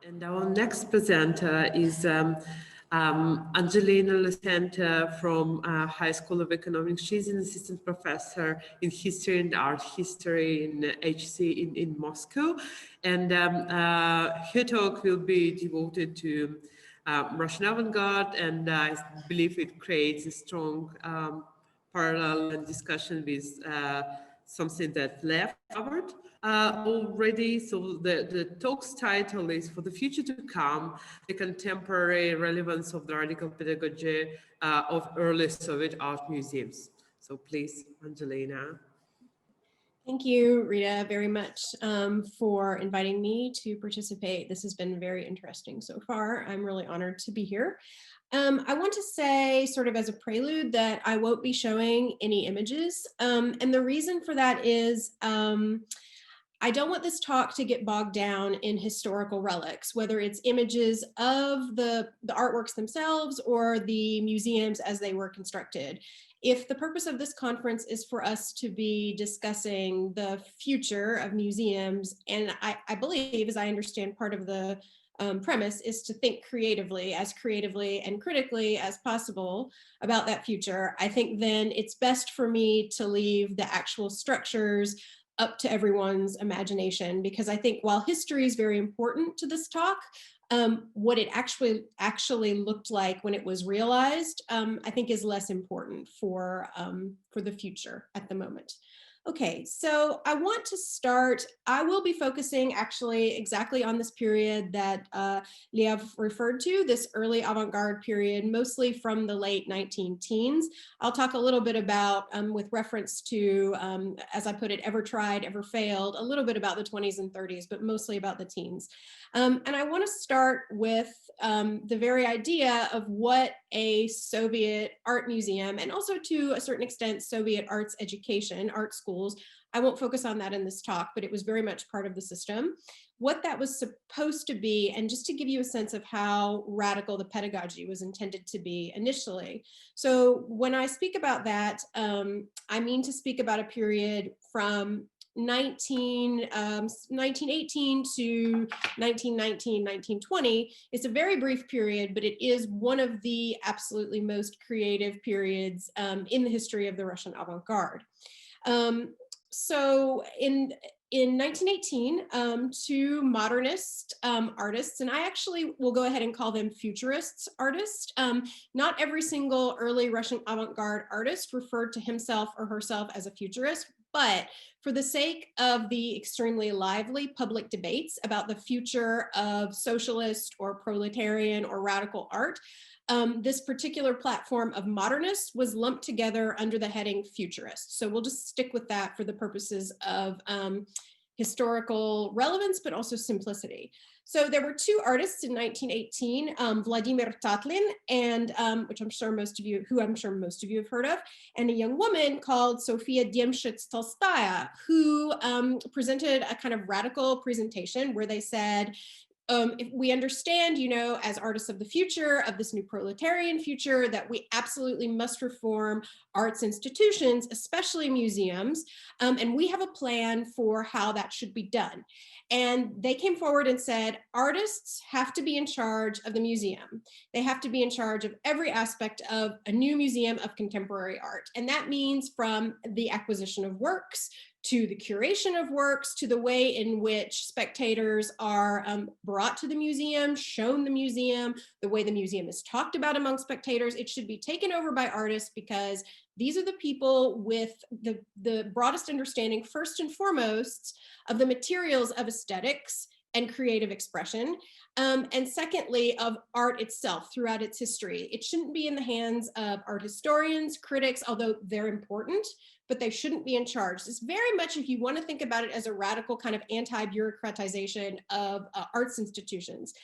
And our next presenter is Angelina Lucento from High School of Economics. She's an assistant professor in history and art history in HSE in Moscow. And her talk will be devoted to Russian avant-garde, and I believe it creates a strong parallel and discussion with something that Lev covered already. So the talk's title is "For the Future to Come, the Contemporary Relevance of the Radical Pedagogy of Early Soviet Art Museums." So please, Angelina. Thank you, Rita, very much for inviting me to participate. This has been very interesting so far. I'm really honored to be here. I want to say, sort of as a prelude, that I won't be showing any images. And the reason for that is I don't want this talk to get bogged down in historical relics, whether it's images of the artworks themselves or the museums as they were constructed. If the purpose of this conference is for us to be discussing the future of museums, and I believe, as I understand, part of the premise is to think creatively and critically as possible about that future, I think then it's best for me to leave the actual structures up to everyone's imagination, because I think while history is very important to this talk, what it actually looked like when it was realized, I think is less important for the future at the moment. Okay, so I want to start, I will be focusing actually exactly on this period that Liev referred to, this early avant-garde period, mostly from the late 19-teens. I'll talk a little bit about, with reference to, as I put it, ever tried, ever failed, a little bit about the 20s and 30s, but mostly about the teens. And I want to start with the very idea of what a Soviet art museum, and also to a certain extent Soviet arts education, art schools, I won't focus on that in this talk, but it was very much part of the system, what that was supposed to be, and just to give you a sense of how radical the pedagogy was intended to be initially. So when I speak about that, I mean to speak about a period from 1918 to 1919, 1920. It's a very brief period, but it is one of the absolutely most creative periods in the history of the Russian avant-garde. So in 1918, two modernist artists, and I actually will go ahead and call them futurists artists. Not every single early Russian avant-garde artist referred to himself or herself as a futurist, but for the sake of the extremely lively public debates about the future of socialist or proletarian or radical art, this particular platform of modernists was lumped together under the heading futurist. So we'll just stick with that for the purposes of historical relevance, but also simplicity. So there were two artists in 1918, Vladimir Tatlin, and who I'm sure most of you have heard of, and a young woman called Sofia Demshitz-Tolstaya, who presented a kind of radical presentation where they said, if we understand, as artists of the future, of this new proletarian future, that we absolutely must reform arts institutions, especially museums, and we have a plan for how that should be done. And they came forward and said, artists have to be in charge of the museum. They have to be in charge of every aspect of a new museum of contemporary art. And that means from the acquisition of works, to the curation of works, to the way in which spectators are brought to the museum, shown the museum, the way the museum is talked about among spectators. It should be taken over by artists, because these are the people with the broadest understanding, first and foremost, of the materials of aesthetics and creative expression. And secondly, of art itself throughout its history. It shouldn't be in the hands of art historians, critics, although they're important, but they shouldn't be in charge. It's very much, if you want to think about it as a radical kind of anti-bureaucratization of arts institutions.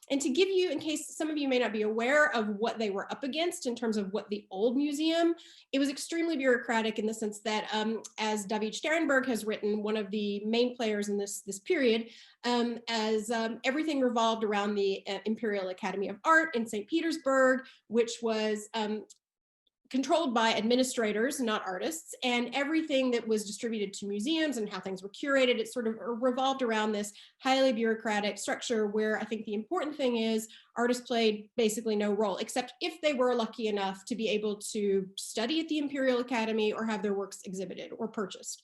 And to give you, in case some of you may not be aware of what they were up against in terms of what the old museum, it was extremely bureaucratic in the sense that, as David Sternberg has written, one of the main players in this period, as everything revolved around the Imperial Academy of Art in St. Petersburg, which was controlled by administrators, not artists, and everything that was distributed to museums and how things were curated, it sort of revolved around this highly bureaucratic structure where I think the important thing is artists played basically no role, except if they were lucky enough to be able to study at the Imperial Academy or have their works exhibited or purchased.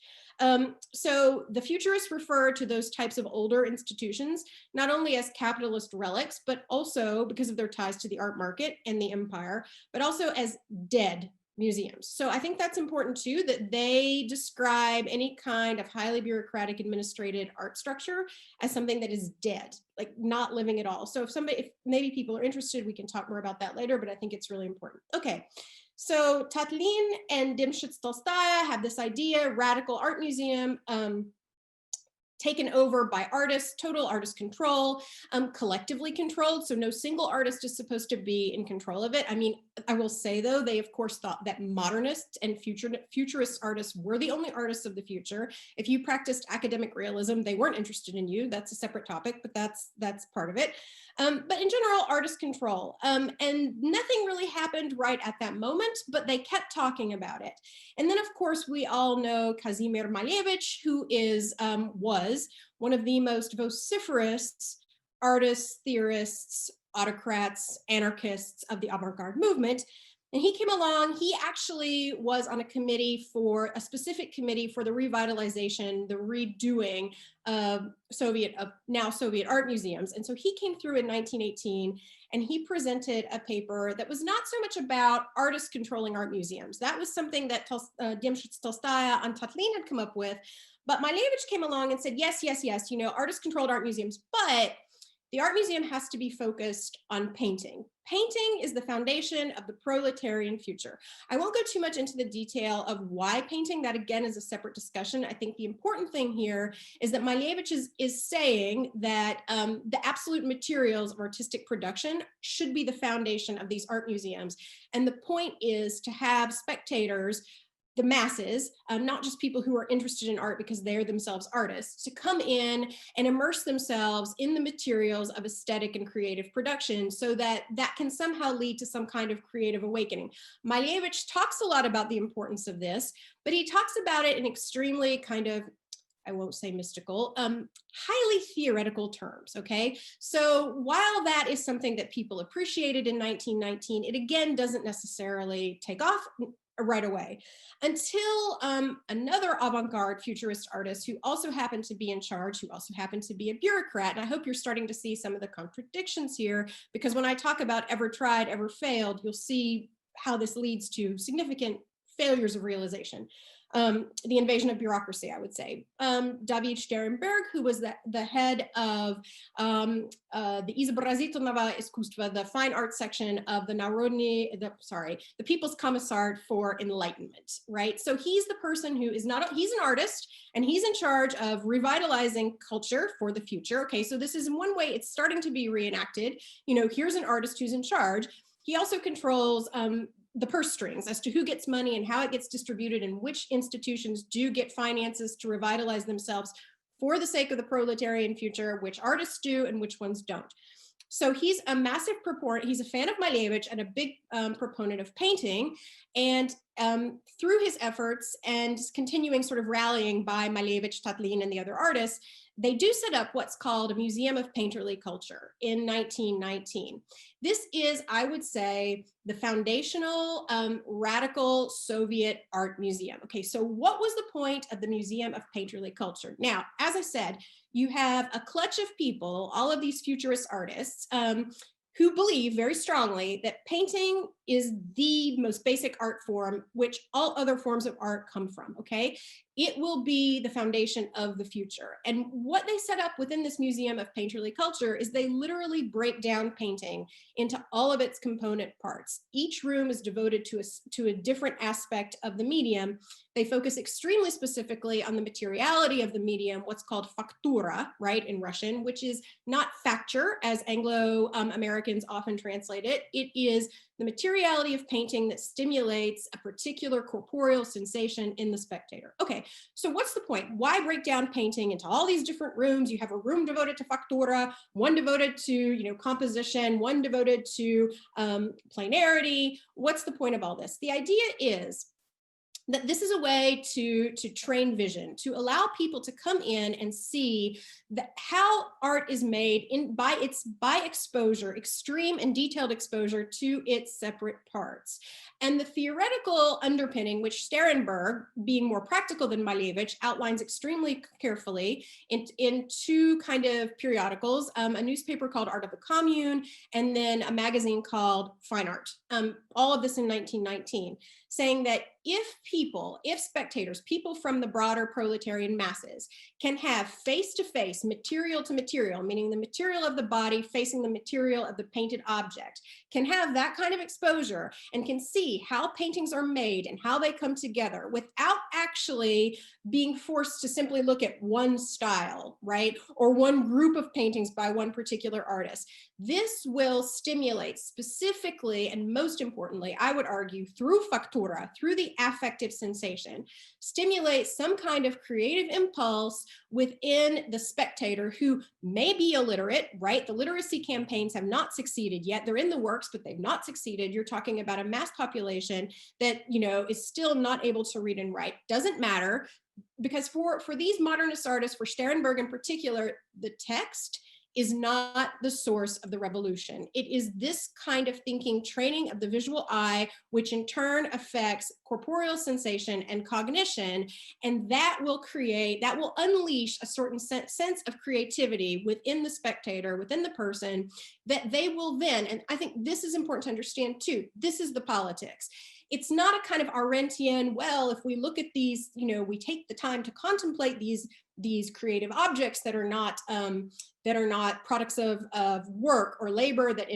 So the futurists refer to those types of older institutions, not only as capitalist relics, but also because of their ties to the art market and the empire, but also as dead museums. So I think that's important too, that they describe any kind of highly bureaucratic administrated art structure as something that is dead, like not living at all. So if maybe people are interested, we can talk more about that later, but I think it's really important. Okay. So Tatlin and Dimshitz-Tolstaya have this idea, radical art museum, taken over by artists, total artist control, collectively controlled. So no single artist is supposed to be in control of it. I mean, I will say though, they of course thought that modernists and futurist artists were the only artists of the future. If you practiced academic realism, they weren't interested in you. That's a separate topic, but that's part of it. But in general, artist control. And nothing really happened right at that moment, but they kept talking about it. And then of course, we all know Kazimir Malevich, who was one of the most vociferous artists, theorists, autocrats, anarchists of the avant-garde movement. And he came along, he actually was on a specific committee for the revitalization, the redoing of now Soviet art museums. And so he came through in 1918 and he presented a paper that was not so much about artists controlling art museums. That was something that Dimshitz-Tolstaya and Tatlin had come up with. But Malevich came along and said, yes, you know, artists controlled art museums, but the art museum has to be focused on painting. Painting is the foundation of the proletarian future. I won't go too much into the detail of why painting, that again is a separate discussion. I think the important thing here is that Malevich is saying that the absolute materials of artistic production should be the foundation of these art museums. And the point is to have spectators, the masses, not just people who are interested in art because they're themselves artists, to come in and immerse themselves in the materials of aesthetic and creative production so that that can somehow lead to some kind of creative awakening. Malevich talks a lot about the importance of this, but he talks about it in extremely kind of, I won't say mystical, highly theoretical terms, okay? So while that is something that people appreciated in 1919, it again doesn't necessarily take off right away until another avant-garde futurist artist who also happened to be in charge, who also happened to be a bureaucrat. And I hope you're starting to see some of the contradictions here, because when I talk about ever tried, ever failed, you'll see how this leads to significant failures of realization. The invasion of bureaucracy, I would say. David Sterenberg, who was the head of the Izobrazitelного Искусства, the fine arts section of the the People's Commissariat for Enlightenment, right? So he's the person who is he's an artist, and he's in charge of revitalizing culture for the future. Okay, so this is in one way, it's starting to be reenacted. You know, here's an artist who's in charge. He also controls the purse strings as to who gets money and how it gets distributed and which institutions do get finances to revitalize themselves for the sake of the proletarian future, which artists do and which ones don't. So he's a massive proponent, he's a fan of Malevich and a big proponent of painting. And through his efforts and continuing sort of rallying by Malevich, Tatlin, and the other artists, they do set up what's called a Museum of Painterly Culture in 1919. This is, I would say, the foundational radical Soviet art museum. Okay, so what was the point of the Museum of Painterly Culture? Now, as I said, you have a clutch of people, all of these futurist artists, who believe very strongly that painting is the most basic art form, which all other forms of art come from, okay? It will be the foundation of the future. And what they set up within this Museum of Painterly Culture is they literally break down painting into all of its component parts. Each room is devoted to a different aspect of the medium. They focus extremely specifically on the materiality of the medium, what's called faktura, right, in Russian, which is not facture, as Anglo-Americans often translate it. It is the the materiality of painting that stimulates a particular corporeal sensation in the spectator. Okay, so what's the point? Why break down painting into all these different rooms? You have a room devoted to factura, one devoted to, you know, composition, one devoted to planarity. What's the point of all this? The idea is that this is a way to train vision, to allow people to come in and see that how art is made by exposure, extreme and detailed exposure to its separate parts. And the theoretical underpinning, which Sterenberg, being more practical than Malevich, outlines extremely carefully in two kind of periodicals, a newspaper called Art of the Commune, and then a magazine called Fine Art. All of this in 1919, saying that if spectators, people from the broader proletarian masses, can have face-to-face, material to material, meaning the material of the body facing the material of the painted object, can have that kind of exposure and can see how paintings are made and how they come together without actually being forced to simply look at one style, right? Or one group of paintings by one particular artist. This will stimulate specifically, and most importantly, I would argue, through factura, through the affective sensation, stimulate some kind of creative impulse within the spectator who may be illiterate, right? The literacy campaigns have not succeeded yet. They're in the works, but they've not succeeded. You're talking about a mass population that, you know, is still not able to read and write. Doesn't matter, because for these modernist artists, for Sterenberg in particular, the text is not the source of the revolution. It is this kind of thinking, training of the visual eye, which in turn affects corporeal sensation and cognition, and that will unleash a certain sense of creativity within the spectator, within the person, that they will then, and I think this is important to understand too, this is the politics. It's not a kind of Arendtian, well, if we look at these, you know, we take the time to contemplate these creative objects that are not products of work or labor, that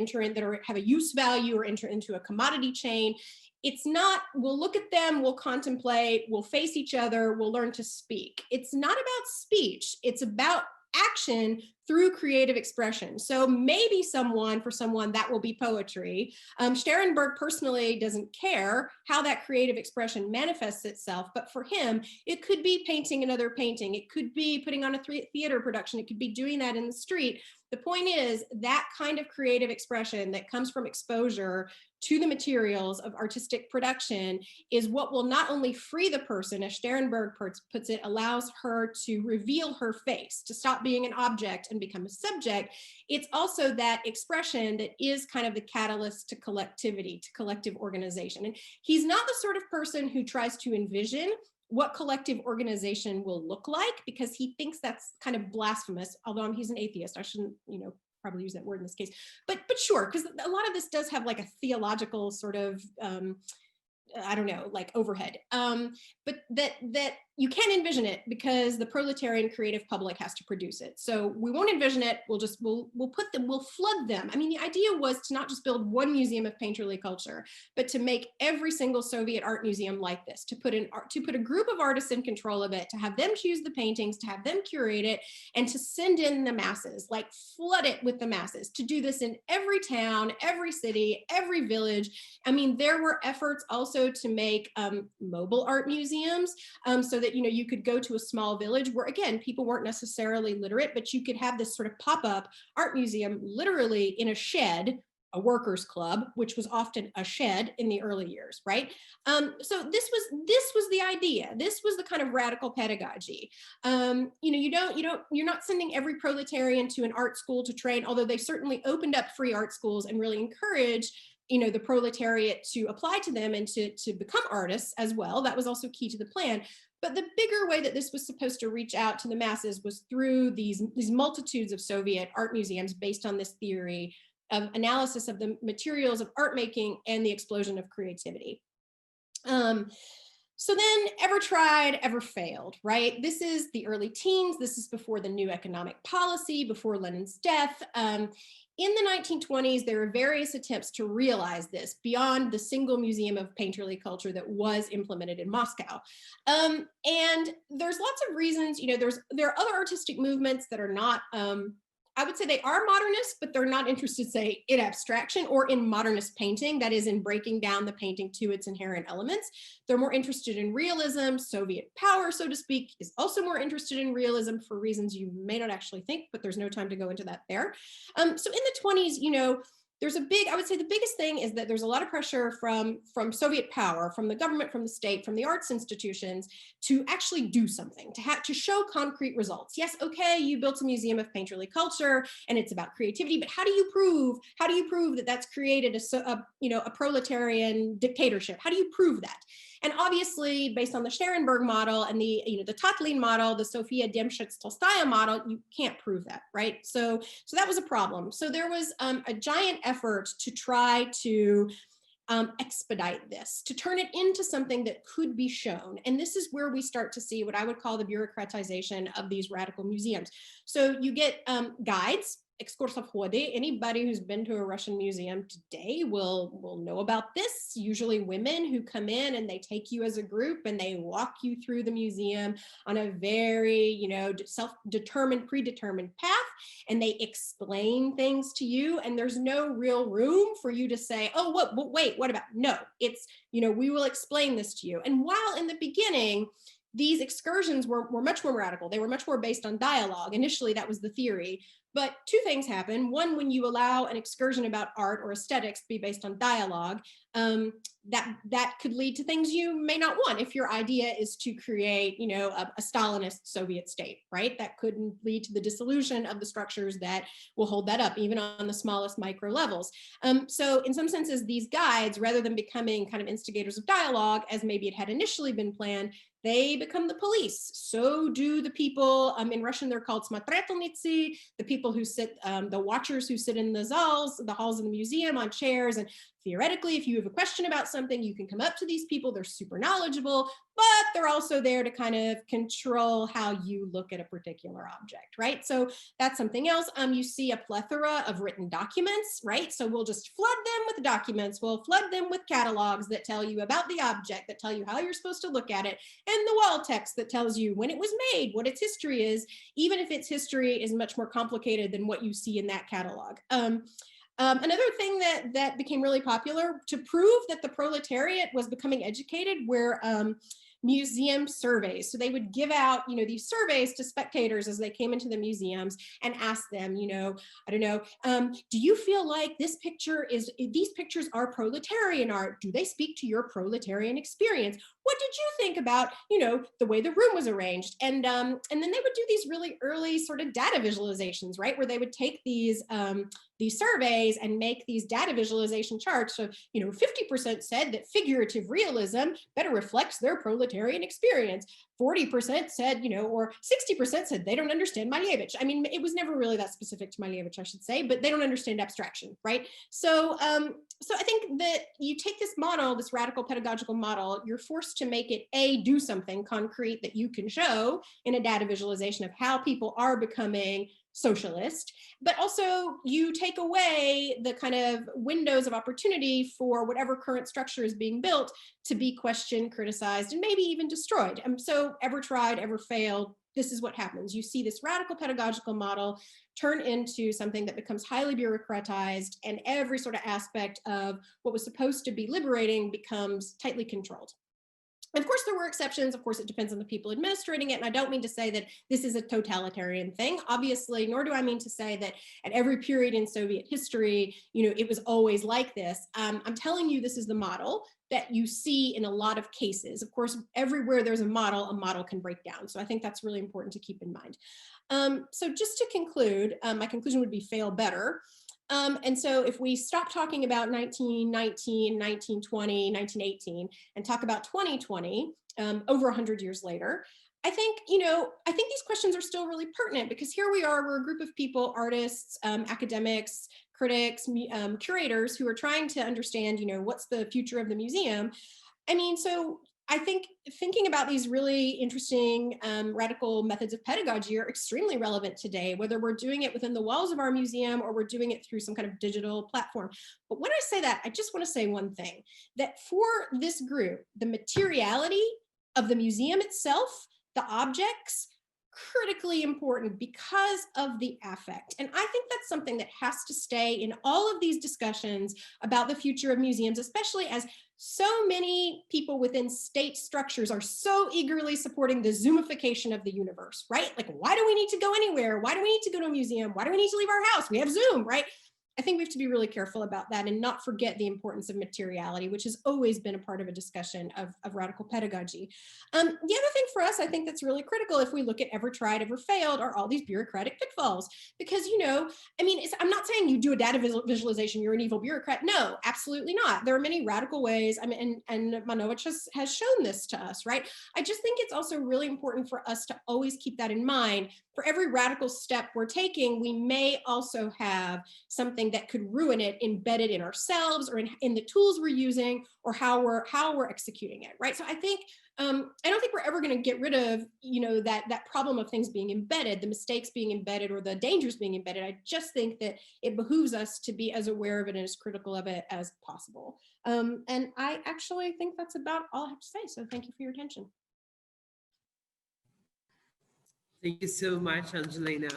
have a use value or enter into a commodity chain. It's not, we'll look at them, we'll contemplate, we'll face each other, we'll learn to speak. It's not about speech, it's about action through creative expression. So maybe for someone that will be poetry. Sterenberg personally doesn't care how that creative expression manifests itself, but for him, it could be painting another painting. It could be putting on a theater production. It could be doing that in the street. The point is that kind of creative expression that comes from exposure to the materials of artistic production is what will not only free the person, as Sterenberg puts it, allows her to reveal her face, to stop being an object and become a subject. It's also that expression that is kind of the catalyst to collectivity, to collective organization. And he's not the sort of person who tries to envision what collective organization will look like, because he thinks that's kind of blasphemous, although he's an atheist. I shouldn't, you know, probably use that word in this case, but sure, because a lot of this does have like a theological sort of, I don't know, like overhead, but that you can't envision it because the proletarian creative public has to produce it. So we won't envision it. We'll flood them. I mean, the idea was to not just build one museum of painterly culture, but to make every single Soviet art museum like this, to put a group of artists in control of it, to have them choose the paintings, to have them curate it, and to send in the masses, like flood it with the masses, to do this in every town, every city, every village. I mean, there were efforts also to make mobile art museums, so that, you know, you could go to a small village where, again, people weren't necessarily literate, but you could have this sort of pop-up art museum literally in a shed, a workers' club, which was often a shed in the early years, right? So this was the idea. This was the kind of radical pedagogy. You know, you're not sending every proletarian to an art school to train, although they certainly opened up free art schools and really encouraged, you know, the proletariat to apply to them and to become artists as well. That was also key to the plan. But the bigger way that this was supposed to reach out to the masses was through these multitudes of Soviet art museums based on this theory of analysis of the materials of art making and the explosion of creativity. So then, ever tried, ever failed, right? This is the early teens. This is before the new economic policy, before Lenin's death. In the 1920s, there were various attempts to realize this beyond the single museum of painterly culture that was implemented in Moscow. And there's lots of reasons, you know, there are other artistic movements that are not I would say they are modernists, but they're not interested, say, in abstraction or in modernist painting, that is, in breaking down the painting to its inherent elements. They're more interested in realism. Soviet power, so to speak, is also more interested in realism for reasons you may not actually think, but there's no time to go into that there. So in the 20s, you know, there's a big, I would say the biggest thing is that there's a lot of pressure from Soviet power, from the government, from the state, from the arts institutions to actually do something, to show concrete results. Yes, okay, you built a museum of painterly culture and it's about creativity, but how do you prove that that's created a proletarian dictatorship? How do you prove that? And obviously, based on the Scherenberg model and the Tatlin model, the Sofia Demschitz-Tolstaya model, you can't prove that, right? So that was a problem. So there was a giant effort to try to expedite this, to turn it into something that could be shown. And this is where we start to see what I would call the bureaucratization of these radical museums. So you get guides, exkursovhody. Anybody who's been to a Russian museum today will know about this. Usually women who come in and they take you as a group and they walk you through the museum on a very, self-determined, predetermined path, and they explain things to you. And there's no real room for you to say, oh, wait, what about? No, it's, we will explain this to you. And while in the beginning, these excursions were much more radical. They were much more based on dialogue. Initially, that was the theory. But two things happen. One, when you allow an excursion about art or aesthetics to be based on dialogue, that could lead to things you may not want if your idea is to create, a Stalinist Soviet state, right? That could lead to the dissolution of the structures that will hold that up, even on the smallest micro levels. So in some senses, these guides, rather than becoming kind of instigators of dialogue, as maybe it had initially been planned, they become the police. So do the people, in Russian, they're called смотрительницы, the people who sit, the watchers who sit in the halls of the museum on chairs. And theoretically, if you have a question about something, you can come up to these people. They're super knowledgeable, but they're also there to kind of control how you look at a particular object, right? So that's something else. You see a plethora of written documents, right? So we'll just flood them with documents. We'll flood them with catalogs that tell you about the object, that tell you how you're supposed to look at it, and the wall text that tells you when it was made, what its history is, even if its history is much more complicated than what you see in that catalog. Another thing that became really popular to prove that the proletariat was becoming educated were museum surveys. So they would give out, these surveys to spectators as they came into the museums and ask them, I don't know, do you feel like these pictures are proletarian art? Do they speak to your proletarian experience? What did you think about, the way the room was arranged? And then they would do these really early sort of data visualizations, right? Where they would take these surveys and make these data visualization charts. So, 50% said that figurative realism better reflects their proletarian experience. 40% said, or 60% said they don't understand Malevich. I mean, it was never really that specific to Malevich, I should say, but they don't understand abstraction, right? So I think that you take this model, this radical pedagogical model, you're forced to make it do something concrete that you can show in a data visualization of how people are becoming socialist, but also you take away the kind of windows of opportunity for whatever current structure is being built to be questioned, criticized, and maybe even destroyed. And so ever tried, ever failed, this is what happens. You see this radical pedagogical model turn into something that becomes highly bureaucratized, and every sort of aspect of what was supposed to be liberating becomes tightly controlled. Of course, there were exceptions. Of course, it depends on the people administrating it. And I don't mean to say that this is a totalitarian thing, obviously, nor do I mean to say that at every period in Soviet history, it was always like this. I'm telling you, this is the model that you see in a lot of cases. Of course, everywhere there's a model can break down. So I think that's really important to keep in mind. So just to conclude, my conclusion would be fail better. And so if we stop talking about 1919, 1920, 1918, and talk about 2020, over 100 years later, I think these questions are still really pertinent, because here we are, we're a group of people, artists, academics, critics, curators, who are trying to understand, what's the future of the museum. I mean, so I think thinking about these really interesting radical methods of pedagogy are extremely relevant today, whether we're doing it within the walls of our museum or we're doing it through some kind of digital platform. But when I say that, I just want to say one thing, that for this group, the materiality of the museum itself, the objects, critically important because of the affect. And I think that's something that has to stay in all of these discussions about the future of museums, especially as so many people within state structures are so eagerly supporting the Zoomification of the universe, right? Like, why do we need to go anywhere? Why do we need to go to a museum? Why do we need to leave our house? We have Zoom, right? I think we have to be really careful about that and not forget the importance of materiality, which has always been a part of a discussion of radical pedagogy. The other thing for us, I think that's really critical if we look at ever tried, ever failed, are all these bureaucratic pitfalls. Because, you know, I mean, I'm not saying you do a data visualization, you're an evil bureaucrat. No, absolutely not. There are many radical ways. I mean, and Manoj has shown this to us, right? I just think it's also really important for us to always keep that in mind. For every radical step we're taking, we may also have something that could ruin it embedded in ourselves or in the tools we're using or how we're executing it, right? So I think I don't think we're ever going to get rid of, you know, that problem of things being embedded, the mistakes being embedded or the dangers being embedded. I just think that it behooves us to be as aware of it and as critical of it as possible. And I actually think that's about all I have to say. So thank you for your attention. Thank you so much, Angelina.